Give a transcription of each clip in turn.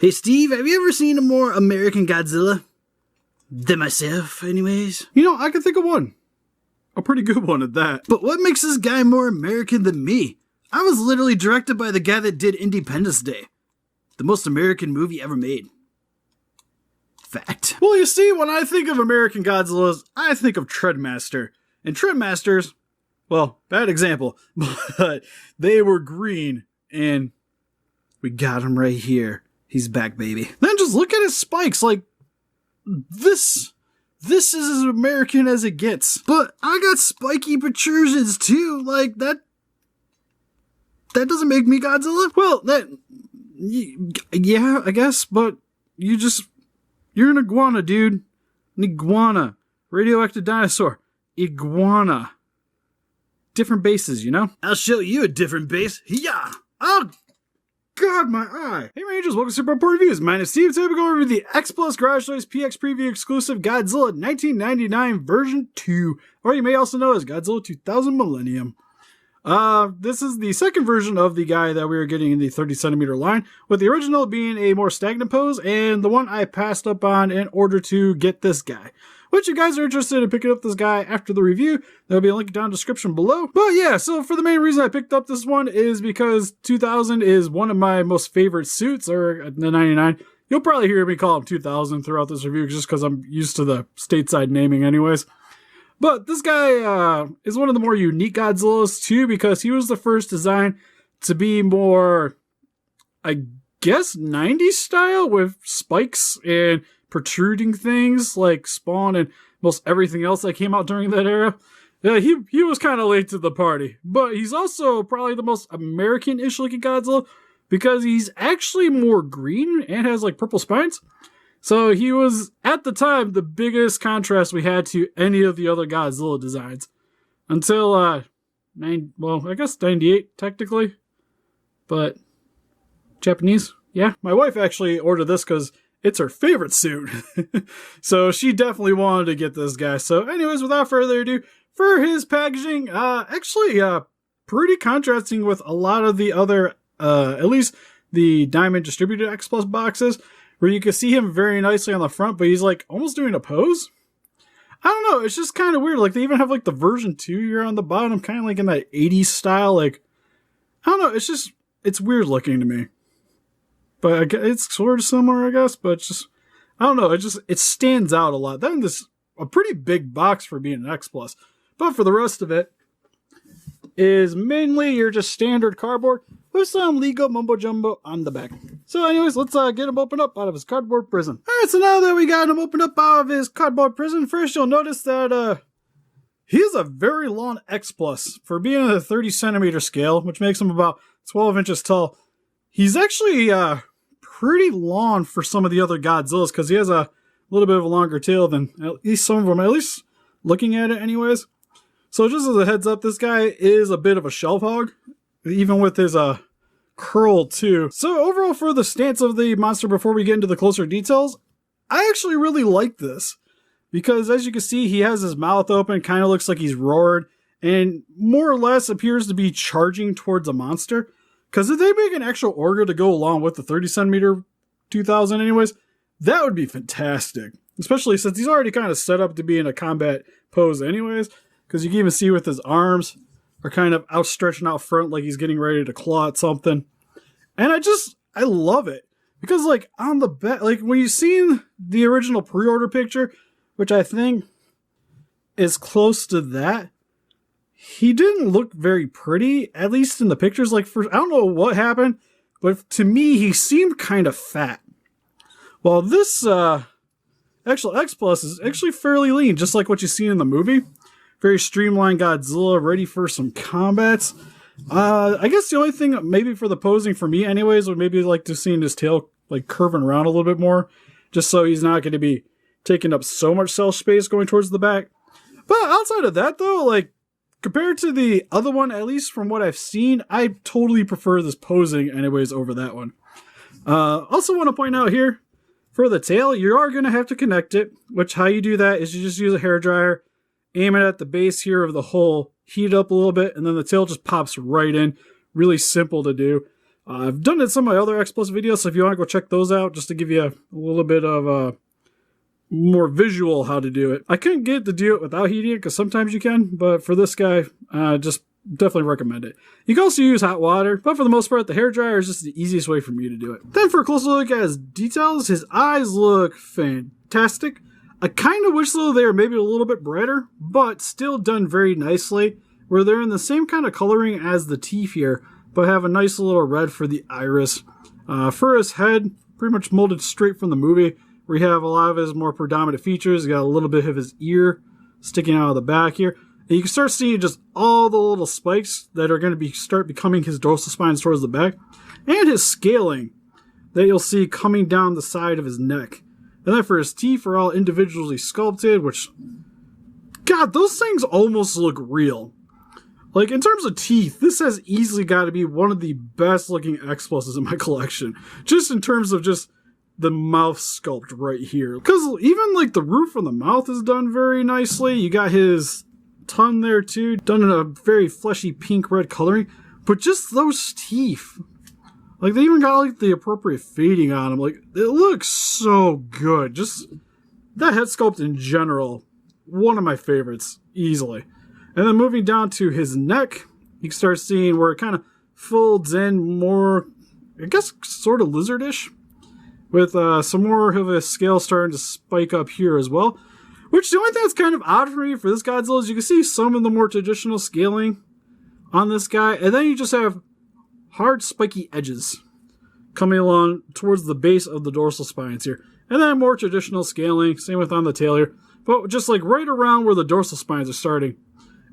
Hey Steve, have you ever seen a more American Godzilla? Than myself, anyways. You know, I can think of one. A pretty good one at that. But what makes this guy more American than me? I was literally directed by the guy that did Independence Day. The most American movie ever made. Fact. Well, you see, when I think of American Godzillas, I think of Treadmaster. And Treadmasters, well, bad example, but they were green, and we got him right here. He's back, baby. Then just look at his spikes, like, this is as American as it gets. But I got spiky protrusions too, like, that doesn't make me Godzilla? Well, yeah, I guess, but you're an iguana, dude. An iguana. Radioactive dinosaur. Iguana. Different bases, you know? I'll show you a different base. Yeah. Oh, God, my eye. Hey, Rangers, welcome to Super Report Reviews. My name is Steve. Today we're going over the X Plus Garage Toys PX Preview exclusive Godzilla 1999 version 2, or you may also know as Godzilla 2000 Millennium. This is the second version of the guy that we are getting in the 30 centimeter line, with the original being a more stagnant pose, and the one I passed up on in order to get this guy. Which, if you guys are interested in picking up this guy after the review, there'll be a link down in the description below. But yeah, so for the main reason I picked up this one is because 2000 is one of my most favorite suits, or the 99. You'll probably hear me call him 2000 throughout this review, just because I'm used to the stateside naming anyways. But this guy is one of the more unique Godzillas too, because he was the first design to be more, I guess, 90s style with spikes and protruding things like Spawn and most everything else that came out during that era. Yeah, he was kind of late to the party, but he's also probably the most American-ish looking Godzilla because he's actually more green and has like purple spines. So he was, at the time, the biggest contrast we had to any of the other Godzilla designs. Until, I guess 98, technically. But, Japanese, yeah. My wife actually ordered this because it's her favorite suit. So she definitely wanted to get this guy. So anyways, without further ado, for his packaging, pretty contrasting with a lot of the other, at least the Diamond Distributed X Plus boxes, where you can see him very nicely on the front, but he's like almost doing a pose. I don't know, it's just kind of weird. Like they even have like the version 2 here on the bottom, kind of like in that 80s style. Like, I don't know, it's weird looking to me. But it's sort of similar, I guess, but it's just, I don't know, it stands out a lot. Then this, a pretty big box for being an X Plus. But for the rest of it, is mainly your just standard cardboard with some Lego mumbo jumbo on the back. So anyways, let's get him opened up out of his cardboard prison. Alright, so now that we got him opened up out of his cardboard prison, first you'll notice that he is a very long X Plus. For being at a 30 centimeter scale, which makes him about 12 inches tall, he's actually pretty long for some of the other Godzillas, because he has a little bit of a longer tail than at least some of them, at least looking at it anyways. So just as a heads up, this guy is a bit of a shelf hog, even with his curl too. So overall, for the stance of the monster, before we get into the closer details, I actually really like this, because as you can see, he has his mouth open, kind of looks like he's roared, and more or less appears to be charging towards a monster. Because if they make an actual Orga to go along with the 30 centimeter 2000 anyways, that would be fantastic. Especially since he's already kind of set up to be in a combat pose anyways. Because you can even see with his arms are kind of outstretched out front like he's getting ready to claw at something. And I love it. Because like on the back, like when you've seen the original pre-order picture, which I think is close to that, he didn't look very pretty, at least in the pictures. Like, I don't know what happened, but to me, he seemed kind of fat. While this actual X Plus is actually fairly lean, just like what you see in the movie. Very streamlined Godzilla, ready for some combats. I guess the only thing, maybe for the posing for me anyways, would maybe like to see his tail like curving around a little bit more, just so he's not going to be taking up so much cell space going towards the back. But outside of that though, like, compared to the other one, at least from what I've seen, I totally prefer this posing anyways over that one. Also want to point out here, for the tail, you are going to have to connect it, which how you do that is you just use a hairdryer, aim it at the base here of the hole, heat it up a little bit, and then the tail just pops right in. Really simple to do. I've done it in some of my other X Plus videos, so if you want to go check those out, just to give you a little bit of more visual how to do it. I couldn't get to do it without heating it, because sometimes you can, but for this guy, just definitely recommend it. You can also use hot water, but for the most part, the hairdryer is just the easiest way for me to do it. Then for a closer look at his details, his eyes look fantastic. I kind of wish though they were maybe a little bit brighter, but still done very nicely, where they're in the same kind of coloring as the teeth here, but have a nice little red for the iris. For his head, pretty much molded straight from the movie, where you have a lot of his more predominant features. You got a little bit of his ear sticking out of the back here. And you can start seeing just all the little spikes that are going to start becoming his dorsal spines towards the back. And his scaling that you'll see coming down the side of his neck. And then for his teeth are all individually sculpted, which, God, those things almost look real. Like, in terms of teeth, this has easily got to be one of the best looking X Pluses in my collection. Just in terms of just the mouth sculpt right here. Because even like the roof of the mouth is done very nicely. You got his tongue there too, done in a very fleshy pink red coloring. But just those teeth, like they even got like the appropriate fading on them. Like, it looks so good. Just that head sculpt in general, one of my favorites, easily. And then moving down to his neck, you can start seeing where it kind of folds in more, I guess, sort of lizardish, with some more of his scale starting to spike up here as well. Which, the only thing that's kind of odd for me for this Godzilla is you can see some of the more traditional scaling on this guy, and then you just have hard spiky edges coming along towards the base of the dorsal spines here. And then more traditional scaling, same with on the tail here. But just like right around where the dorsal spines are starting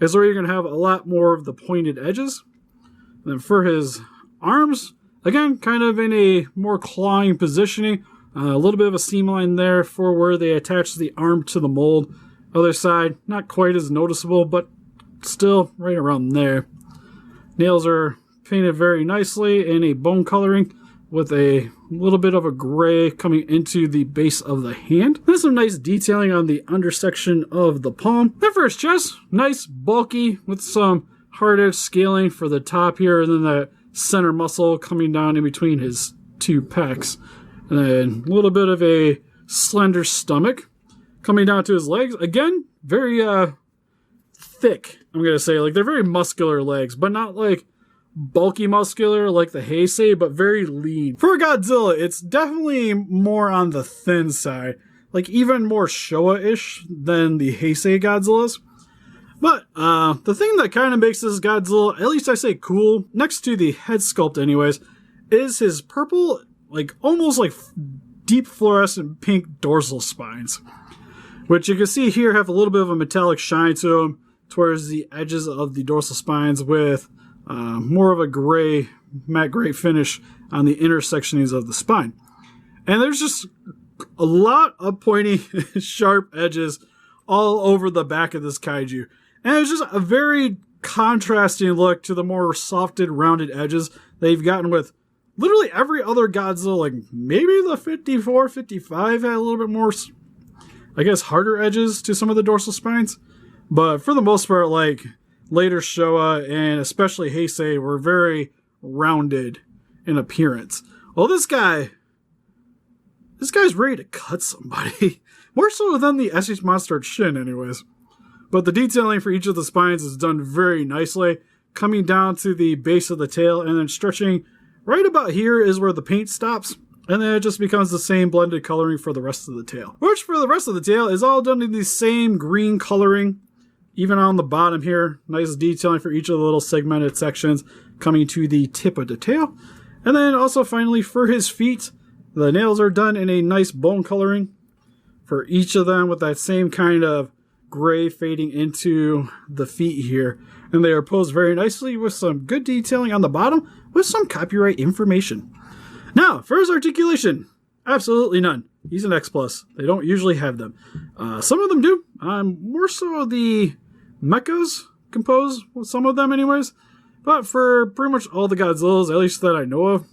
is where you're going to have a lot more of the pointed edges. And then for his arms, again, kind of in a more clawing positioning. A little bit of a seam line there for where they attach the arm to the mold. Other side, not quite as noticeable, but still right around there. Nails are painted very nicely in a bone coloring with a little bit of a gray coming into the base of the hand. There's some nice detailing on the undersection of the palm. Then for his chest, nice, bulky, with some hard edge scaling for the top here, and then that center muscle coming down in between his two pecs. And then a little bit of a slender stomach coming down to his legs. Again, very thick, I'm going to say. Like, they're very muscular legs, but not like bulky muscular like the Heisei, but very lean. For Godzilla, it's definitely more on the thin side. Like, even more Showa-ish than the Heisei Godzillas. But the thing that kind of makes this Godzilla, at least I say cool, next to the head sculpt anyways, is his purple, like almost like deep fluorescent pink dorsal spines. Which you can see here have a little bit of a metallic shine to them towards the edges of the dorsal spines, with more of a gray, matte gray finish on the intersections of the spine. And there's just a lot of pointy, sharp edges all over the back of this kaiju. And it's just a very contrasting look to the more softed, rounded edges they've gotten with literally every other Godzilla. Like maybe the 54, 55 had a little bit more, I guess, harder edges to some of the dorsal spines. But for the most part, like later Showa and especially Heisei were very rounded in appearance. Well, this guy's ready to cut somebody. More so than the SH Monster Shin anyways. But the detailing for each of the spines is done very nicely, coming down to the base of the tail and then stretching right about here is where the paint stops. And then it just becomes the same blended coloring for the rest of the tail. Which for the rest of the tail is all done in the same green coloring. Even on the bottom here, nice detailing for each of the little segmented sections coming to the tip of the tail. And then also finally for his feet, the nails are done in a nice bone coloring for each of them with that same kind of gray fading into the feet here. And they are posed very nicely with some good detailing on the bottom with some copyright information. Now, for his articulation, absolutely none. He's an X+. They don't usually have them. Some of them do. More so the mechas compose with some of them anyways. But for pretty much all the Godzillas, at least that I know of,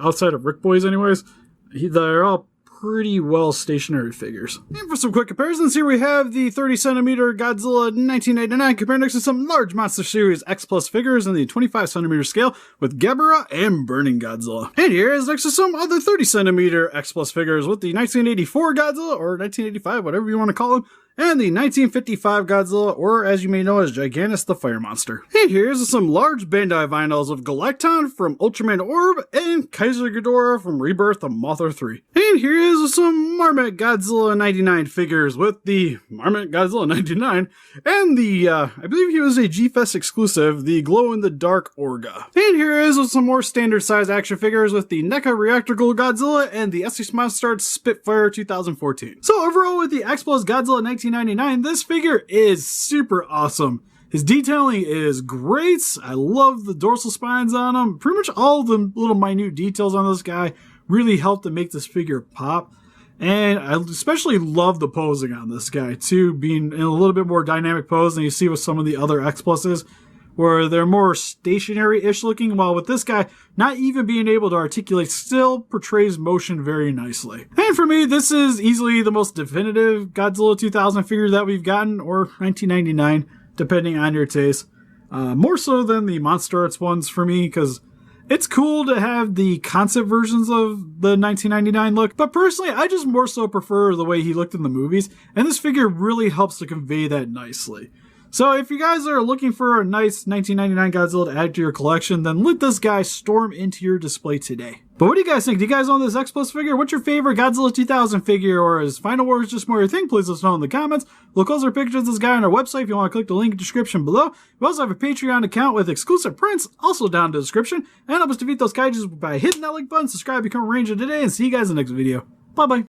outside of Rick Boys anyways, they're all pretty well stationary figures. And for some quick comparisons, here we have the 30cm Godzilla 1999 compared next to some large Monster Series X Plus figures in the 25cm scale with Ghidorah and Burning Godzilla. And here is next to some other 30cm X Plus figures with the 1984 Godzilla, or 1985, whatever you want to call him, and the 1955 Godzilla, or as you may know as Gigantus the Fire Monster. And here's some large Bandai vinyls of Galacton from Ultraman Orb and Kaiser Ghidorah from Rebirth of Mothra 3. And here is some Marmot Godzilla 99 figures with the Marmot Godzilla 99 and the, I believe he was a G-Fest exclusive, the glow-in-the-dark Orga. And here is some more standard size action figures with the NECA Reactor Godzilla and the SC Monster Spitfire 2014. So overall with the X Plus Godzilla 1999, this figure is super awesome. His detailing is great. I love the dorsal spines on him. Pretty much all the little minute details on this guy really help to make this figure pop. And I especially love the posing on this guy too, being in a little bit more dynamic pose than you see with some of the other X Pluses, where they're more stationary-ish looking, while with this guy, not even being able to articulate still portrays motion very nicely. And for me, this is easily the most definitive Godzilla 2000 figure that we've gotten, or 1999, depending on your taste. More so than the Monster Arts ones for me, because it's cool to have the concept versions of the 1999 look, but personally, I just more so prefer the way he looked in the movies, and this figure really helps to convey that nicely. So if you guys are looking for a nice 1999 Godzilla to add to your collection, then let this guy storm into your display today. But what do you guys think? Do you guys own this X Plus figure? What's your favorite Godzilla 2000 figure? Or is Final Wars just more your thing? Please let us know in the comments. We'll close our pictures of this guy on our website if you want to click the link in the description below. We also have a Patreon account with exclusive prints, also down in the description. And help us defeat those kaijus by hitting that like button, subscribe, become a ranger today, and see you guys in the next video. Bye-bye.